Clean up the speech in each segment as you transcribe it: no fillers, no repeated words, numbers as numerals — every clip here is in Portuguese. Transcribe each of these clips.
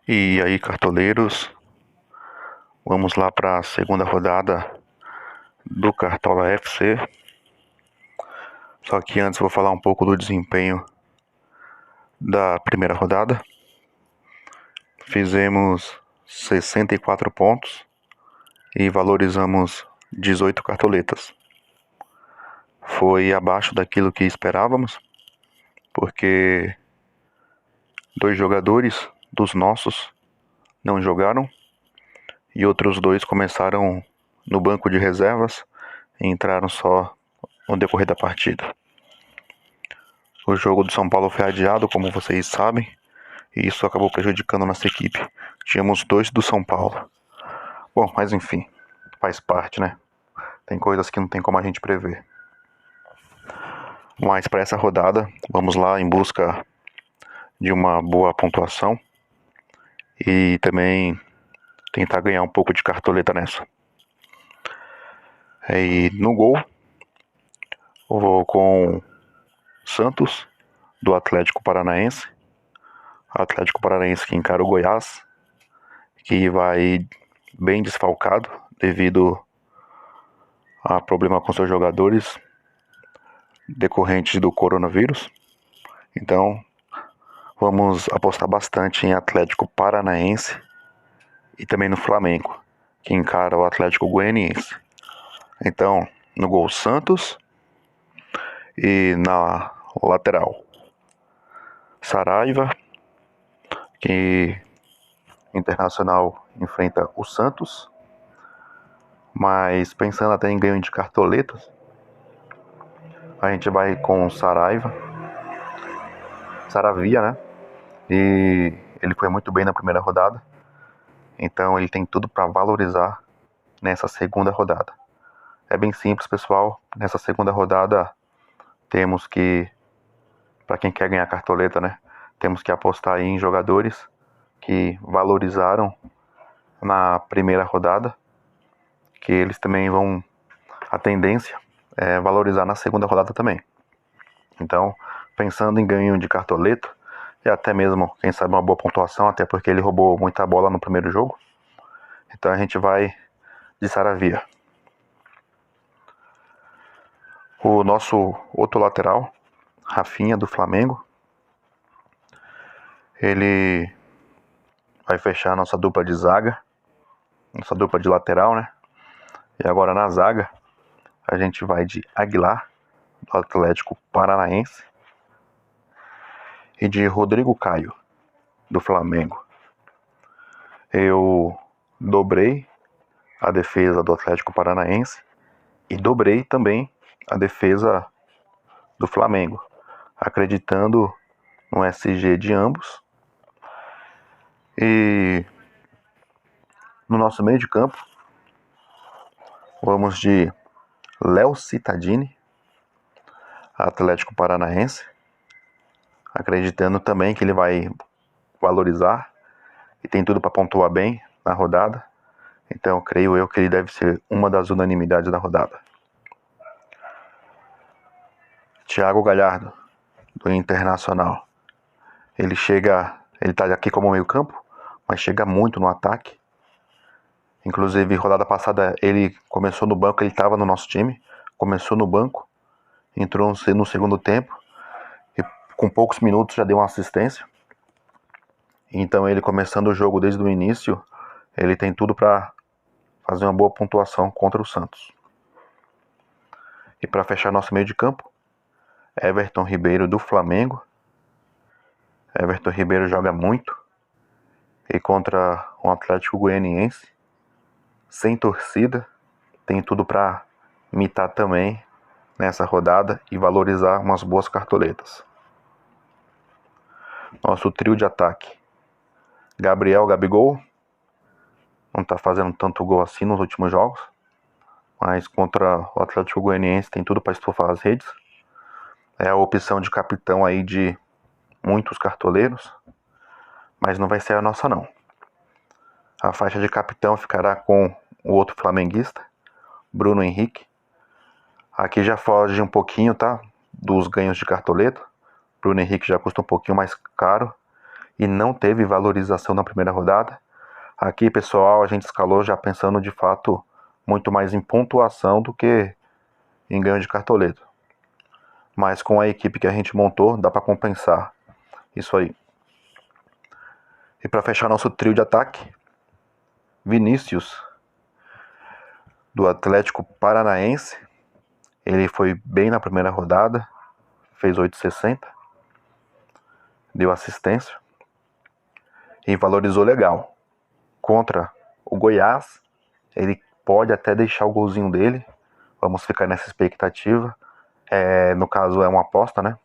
E aí, cartoleiros, vamos lá para a segunda rodada do Cartola FC. Só que antes vou falar um pouco do desempenho da primeira rodada. Fizemos 64 pontos e valorizamos 18 cartoletas. Foi abaixo daquilo que esperávamos, porque 2 jogadores dos nossos não jogaram e outros 2 começaram no banco de reservas e entraram só no decorrer da partida. O jogo do São Paulo foi adiado, como vocês sabem, e isso acabou prejudicando a nossa equipe. Tínhamos 2 do São Paulo. Bom, mas enfim, faz parte, né? Tem coisas que não tem como a gente prever. Mas para essa rodada, vamos lá em busca de uma boa pontuação e também tentar ganhar um pouco de cartoleta nessa. E no gol, eu vou com Santos, do Atlético Paranaense. Atlético Paranaense que encara o Goiás, que vai bem desfalcado devido a problema com seus jogadores decorrentes do coronavírus. Então, vamos apostar bastante em Atlético Paranaense e também no Flamengo, que encara o Atlético Goianiense. Então, no gol Santos e na lateral Saraiva, que Internacional enfrenta o Santos. Mas pensando até em ganho de cartoletas, a gente vai com Saravia, né? E ele foi muito bem na primeira rodada, então ele tem tudo para valorizar nessa segunda rodada. É bem simples, pessoal. Nessa segunda rodada temos que, para quem quer ganhar cartoleta, né? Temos que apostar em jogadores que valorizaram na primeira rodada, que eles também vão, a tendência é valorizar na segunda rodada também. Então, pensando em ganho de cartoleta, e até mesmo, quem sabe, uma boa pontuação, até porque ele roubou muita bola no primeiro jogo. Então a gente vai de Saravia. O nosso outro lateral, Rafinha, do Flamengo, ele vai fechar a nossa dupla de zaga, nossa dupla de lateral, né? E agora na zaga, a gente vai de Aguilar, do Atlético Paranaense, e de Rodrigo Caio, do Flamengo. Eu dobrei a defesa do Atlético Paranaense e dobrei também a defesa do Flamengo, acreditando no SG de ambos. E no nosso meio de campo, vamos de Léo Cittadini, Atlético Paranaense, acreditando também que ele vai valorizar e tem tudo para pontuar bem na rodada. Então, creio eu que ele deve ser uma das unanimidades da rodada. Thiago Galhardo, do Internacional. Ele tá aqui como meio campo, mas chega muito no ataque. Inclusive, rodada passada ele começou no banco, ele estava no nosso time, começou no banco, entrou no segundo tempo e com poucos minutos já deu uma assistência. Então ele começando o jogo desde o início, ele tem tudo para fazer uma boa pontuação contra o Santos. E para fechar nosso meio de campo, Everton Ribeiro do Flamengo. Everton Ribeiro joga muito e contra um Atlético Goianiense sem torcida, tem tudo para imitar também nessa rodada e valorizar umas boas cartoletas. Nosso trio de ataque: Gabigol, não tá fazendo tanto gol assim nos últimos jogos, mas contra o Atlético Goianiense tem tudo para estufar as redes. É a opção de capitão aí de muitos cartoleiros, mas não vai ser a nossa não. A faixa de capitão ficará com o outro flamenguista, Bruno Henrique. Aqui já foge um pouquinho, tá? Dos ganhos de cartoleta. Bruno Henrique já custa um pouquinho mais caro. e não teve valorização na primeira rodada. Aqui, pessoal, a gente escalou já pensando de fato muito mais em pontuação do que em ganho de cartoleto. Mas com a equipe que a gente montou, dá para compensar isso aí. E para fechar nosso trio de ataque, Vinícius, do Atlético Paranaense. Ele foi bem na primeira rodada, fez 8,60, deu assistência e valorizou legal. Contra o Goiás, ele pode até deixar o golzinho dele. Vamos ficar nessa expectativa. No caso, é uma aposta, né?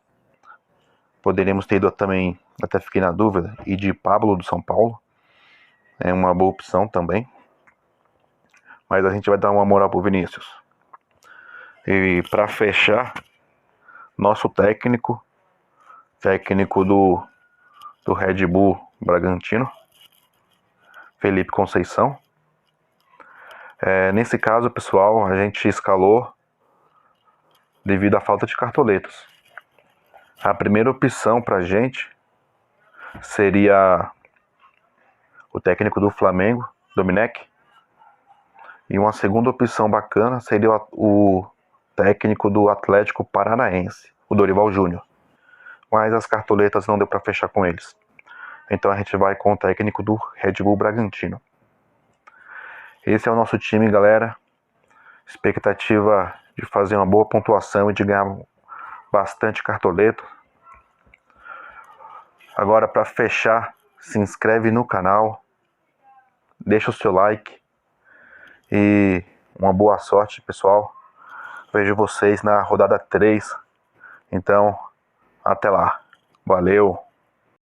Poderíamos ter ido também, até fiquei na dúvida, e de Pablo do São Paulo. É uma boa opção também. Mas a gente vai dar uma moral pro Vinícius. E para fechar, nosso técnico do Red Bull Bragantino, Felipe Conceição. Nesse caso, pessoal, a gente escalou devido à falta de cartoletas. A primeira opção pra gente seria o técnico do Flamengo, Domenech. E uma segunda opção bacana seria o técnico do Atlético Paranaense, o Dorival Júnior. Mas as cartoletas não deu para fechar com eles. Então a gente vai com o técnico do Red Bull Bragantino. Esse é o nosso time, galera. Expectativa de fazer uma boa pontuação e de ganhar bastante cartoleto. Agora, para fechar, se inscreve no canal, deixa o seu like e uma boa sorte, pessoal. Vejo vocês na rodada 3. Então, até lá. Valeu!